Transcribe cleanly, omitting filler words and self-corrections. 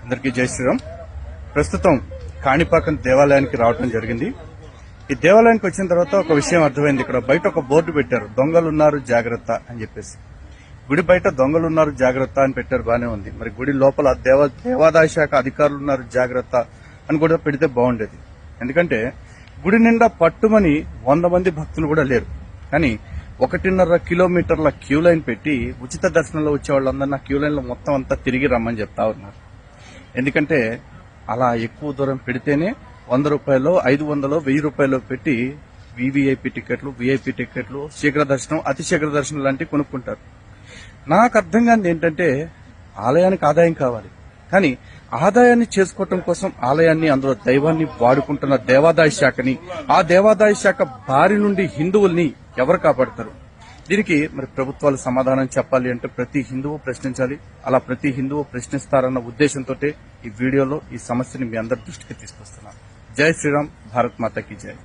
అందరికీ జై శ్రీరామ్. ప్రస్తుతం కాణిపాకం దేవాలయానికి రావడం జరిగింది. ఈ దేవాలయానికి వచ్చిన తర్వాత ఒక విషయం అర్థమైంది. ఇక్కడ బయట ఒక బోర్డు పెట్టారు, దొంగలున్నారు జాగ్రత్త అని చెప్పేసి. గుడి బయట దొంగలున్నారు జాగ్రత్త అని పెట్టారు, బానే ఉంది. మరి గుడి లోపల దేవాదాయ శాఖ అధికారులు ఉన్నారు జాగ్రత్త అని కూడా పెడితే బాగుండేది. ఎందుకంటే గుడి నిండా పట్టుమని 100 మంది భక్తులు కూడా లేరు. కానీ 1.5 కిలోమీటర్ల క్యూ లైన్ పెట్టి ఉచిత దర్శనంలో వచ్చే వాళ్ళందరినీ క్యూ లైన్ లో మొత్తం అంతా తిరిగి రమ్మని చెప్తా ఉన్నారు. ఎందుకంటే అలా ఎక్కువ దూరం పెడితేనే 100 రూపాయలు, 500, 1000 రూపాయలు పెట్టి వివిఐపి టికెట్లు, విఐపి టికెట్లు, శీఘ్ర దర్శనం, అతి శీఘ్ర దర్శనం లాంటివి కొనుక్కుంటారు. నాకు అర్థం కానిది ఏంటంటే ఆలయానికి ఆదాయం కావాలి, కానీ ఆదాయాన్ని చేసుకోవటం కోసం ఆలయాన్ని, అందులో దైవాన్ని వాడుకుంటున్న దేవాదాయ శాఖని, ఆ దేవాదాయ శాఖ బారి నుండి హిందువుల్ని ఎవరు కాపాడతారు? దీనికి మరి ప్రభుత్వాలు సమాధానం చెప్పాలి అంటే ప్రతి హిందువు ప్రశ్నించాలి. అలా ప్రతి హిందువు ప్రశ్నిస్తారన్న ఉద్దేశంతో ఈ వీడియోలో ఈ సమస్యని మీ అందరి దృష్టికి తీసుకొస్తున్నాను. జై శ్రీరామ్, భారత్ మాతాకి జై.